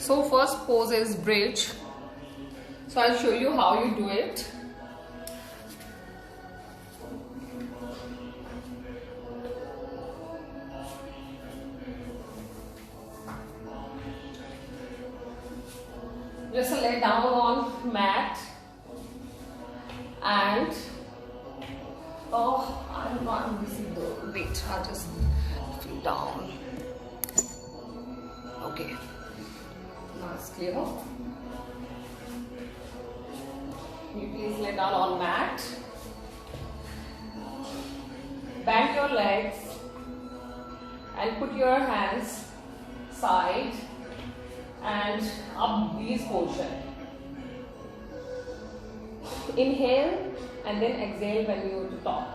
So first pose is bridge. So I'll show you how you do it. Just lay down on mat and I'm not missing the weight. I'll just feel down. Okay, now it's clear. You please lay down on mat. Bend your legs and put your hands side and up these portion. Inhale and then exhale when you talk.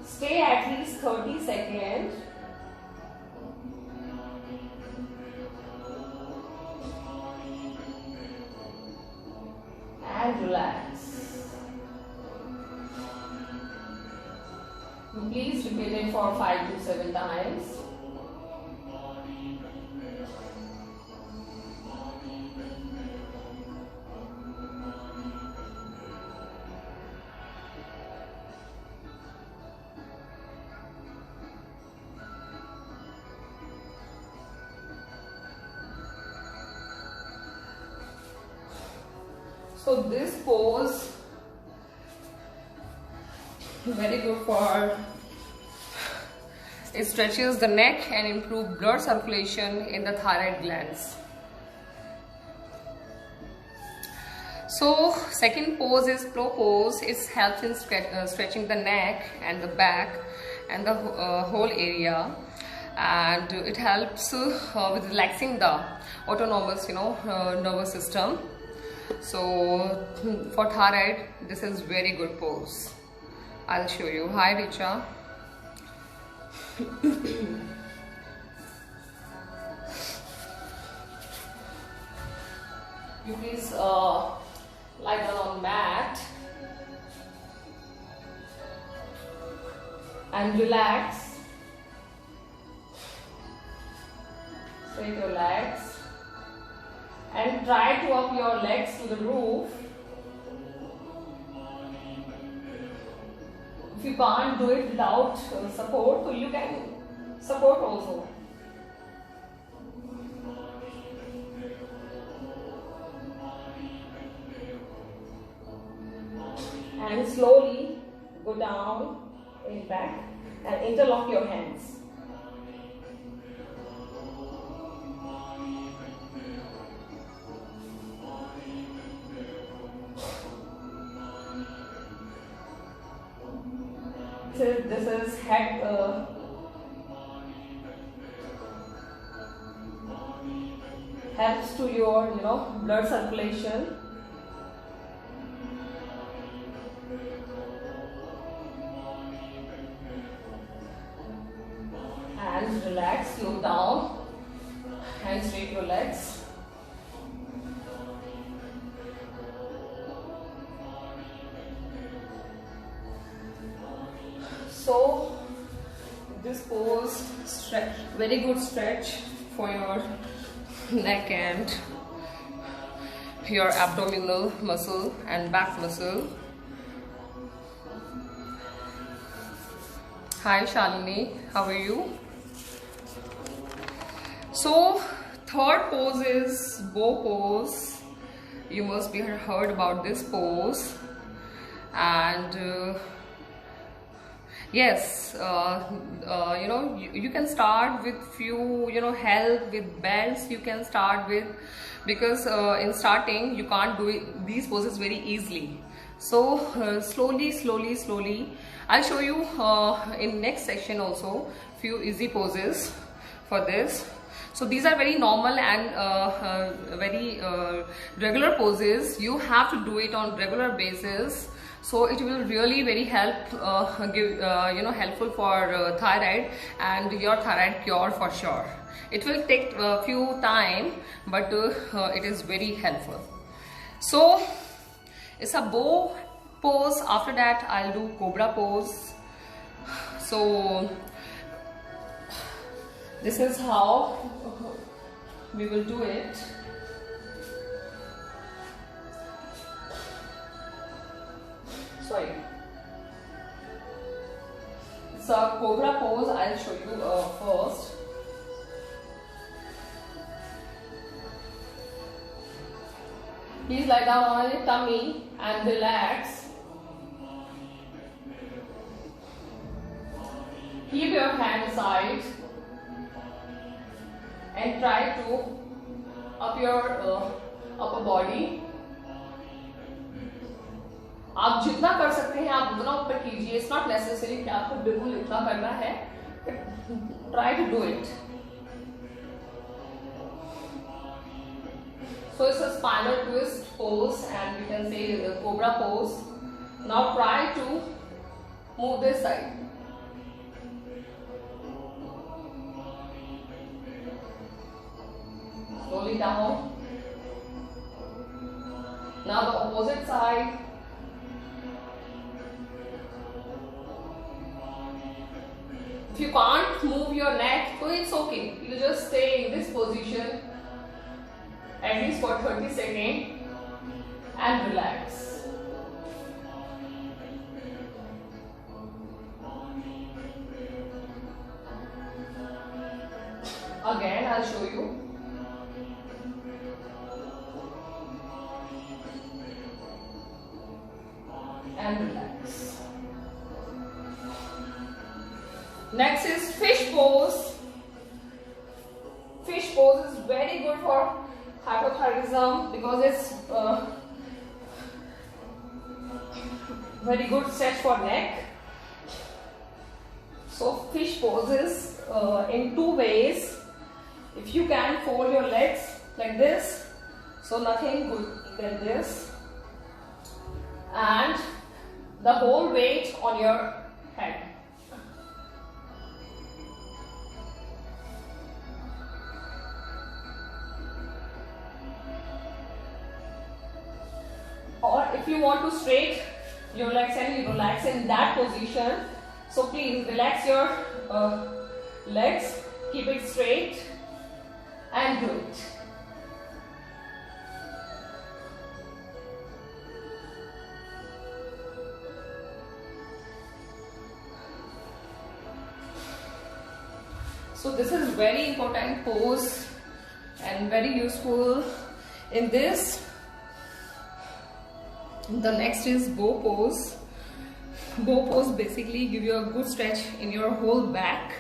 Stay at least 30 seconds. And relax. Please repeat it for 5 to 7 times. So this pose very good for, it stretches the neck and improve blood circulation in the thyroid glands. So second pose is plow pose. It helps in stretching the neck and the back and the whole area, and it helps with relaxing the autonomous nervous system. So for thyroid, this is very good pose. I'll show you. Hi Richa. You please lie down on mat and relax. Straight your legs and try to up your legs to the roof. If you can't do it without support, so you can support also. And slowly go down in back and interlock your hands. This is head helps to your blood circulation. And relax, slow down and straight your legs. So this pose, very good stretch for your neck and your abdominal muscle and back muscle. Hi Shalini, how are you? So third pose is bow pose. You must be heard about this pose, and yes, you can start with few help with belts. You can start with, because in starting you can't do these poses very easily. So slowly I'll show you in next section also few easy poses for this. So these are very normal and very regular poses. You have to do it on regular basis. So it will really very helpful for thyroid and your thyroid cure for sure. It will take a few time, but it is very helpful. So it's a bow pose. After that I'll do cobra pose. So this is how we will do it. Sorry, it's a cobra pose. I'll show you first. Please lie down on your tummy and relax. Keep your hand aside and try to up your upper body. आप जितना कर सकते हैं आप उतना ऊपर कीजिए. It's not necessary कि आपको बिल्कुल इतना करना है. Try to do it. So it's a spinal twist pose, and we can say the cobra pose. Now try to move this side. Slowly down. Now the opposite side. If you can't move your neck, so it's okay. You just stay in this position at least for 30 seconds and relax. Again, I'll show you. And relax. Next is fish pose. Fish pose is very good for hypothyroidism because it's very good stretch for neck. So fish poses in two ways. If you can fold your legs like this, so nothing good than this, and the whole weight on your head. Or if you want to straight your legs and you relax in that position, so please relax your legs, keep it straight and do it. So this is very important pose and very useful in this. The next is bow pose. Bow pose basically give you a good stretch in your whole back.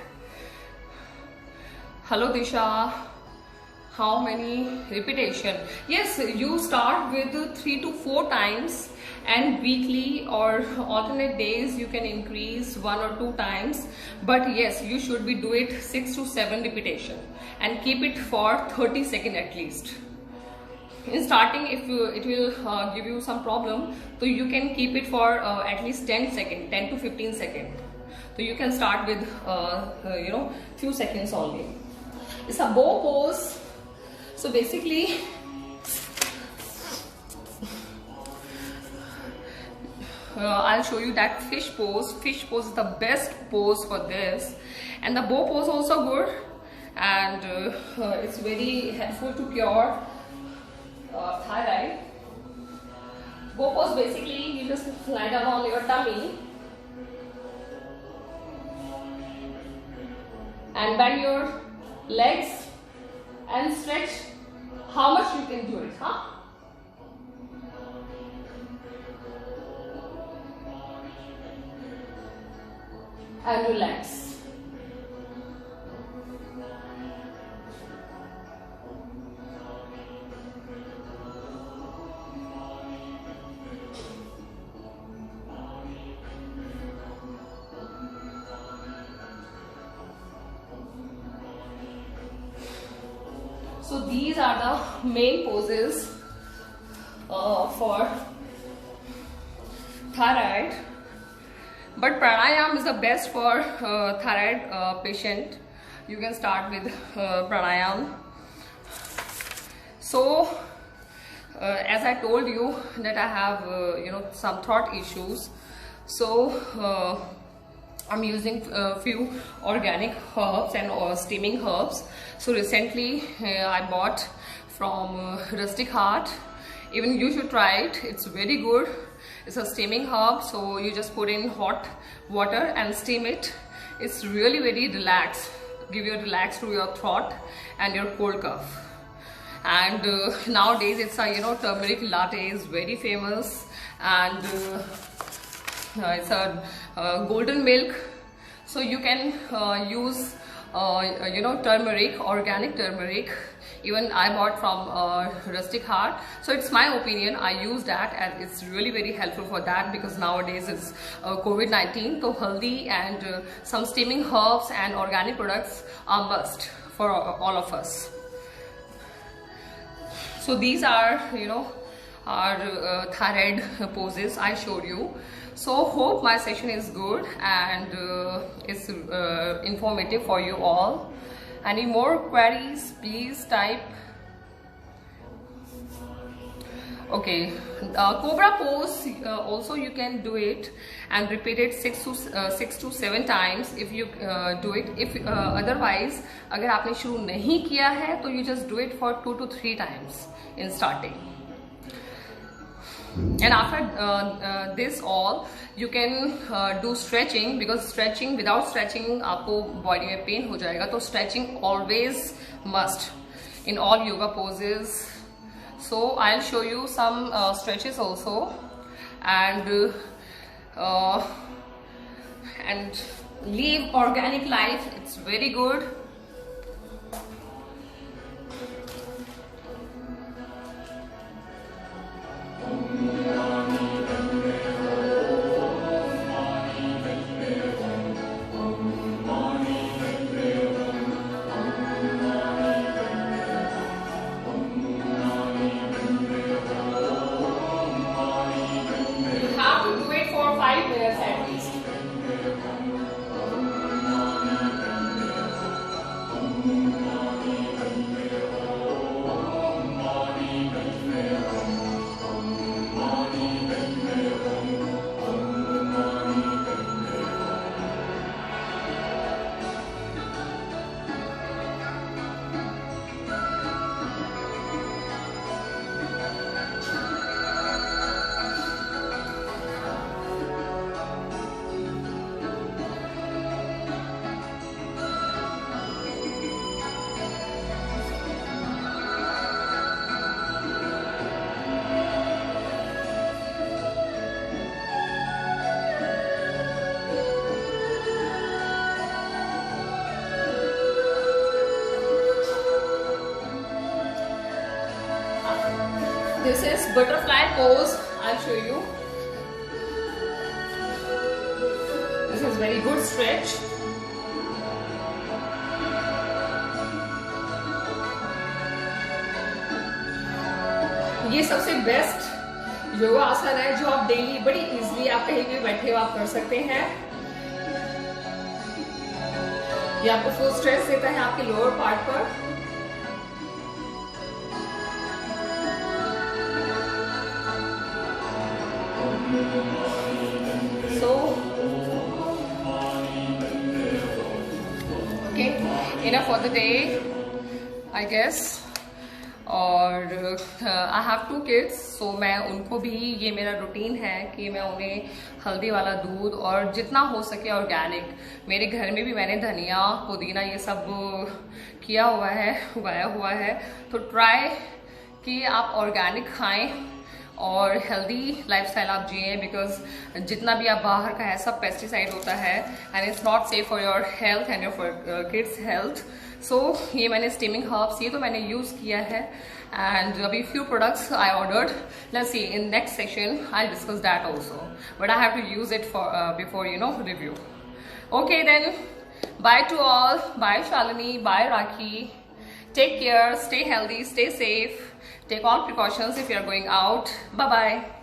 Hello Disha, how many repetition? Yes, you start with 3 to 4 times, and weekly or alternate days you can increase 1 or 2 times, but yes, you should be do it 6 to 7 repetition and keep it for 30 seconds at least. In starting, if it will give you some problem, so you can keep it for at least 10 seconds, 10 to 15 seconds. So you can start with few seconds only. It's a bow pose. So basically, I'll show you that fish pose. Fish pose is the best pose for this, and the bow pose also good, and it's very helpful to cure thyroid. Bow pose basically you just lie down on your tummy and bend your legs and stretch how much you can do it, and relax. So these are the main poses for thyroid, but pranayam is the best for thyroid patient. You can start with pranayam. So as I told you that I have some throat issues, so I'm using a few organic herbs and steaming herbs. So recently I bought from Rustic Heart. Even you should try it, it's very good. It's a steaming herb, so you just put in hot water and steam it. It's really very relaxed, give you a relax to your throat and your cold cough. And nowadays it's a turmeric latte is very famous, and it's a golden milk, so you can use turmeric, organic turmeric. Even I bought from Rustic Heart, so it's my opinion, I use that, and it's really very helpful for that, because nowadays it's COVID-19, so haldi and some steaming herbs and organic products are must for all of us. So these are our thyroid poses I showed you. So hope my session is good and it's informative for you all. Any more queries, please type. Okay, cobra pose also you can do it and repeat it 6 to 7 times if you do it. If otherwise अगर आपने शुरू नहीं किया है तो you just do it for 2 to 3 times in starting. And after this all you can do stretching, because stretching, without stretching आपको body में pain हो जाएगा, तो stretching always must in all yoga poses. So I'll show you some stretches also, and live organic life, it's very good. This is butterfly pose, I'll show you. This is very good stretch. ये सबसे best yoga आसन है जो आप daily बड़ी easily आप कहीं भी बैठे हो आप कर सकते हैं। ये आपको फुल स्ट्रेच देता है आपके लोअर पार्ट पर। So okay, enough for the day, I guess. और I have 2 kids, so मैं उनको भी, ये मेरा रूटीन है कि मैं उन्हें हल्दी वाला दूध और जितना हो सके ऑर्गेनिक, मेरे घर में भी मैंने धनिया पुदीना ये सब किया हुआ है, उगाया हुआ है, तो ट्राई कि आप ऑर्गेनिक खाएं और हेल्दी लाइफस्टाइल आप जिए, बिकॉज जितना भी आप बाहर का है सब पेस्टिसाइड होता है and it's not safe for your health and your kids health. So ये मैंने स्टीमिंग हर्ब्स ये तो मैंने यूज किया है, एंड अभी few products I ordered, let's see in next section I discuss that also, but I have to use it for before review. Okay then, bye to all, bye Shalini, bye Rakhi, take care, stay healthy, stay safe, take all precautions if you are going out. Bye bye.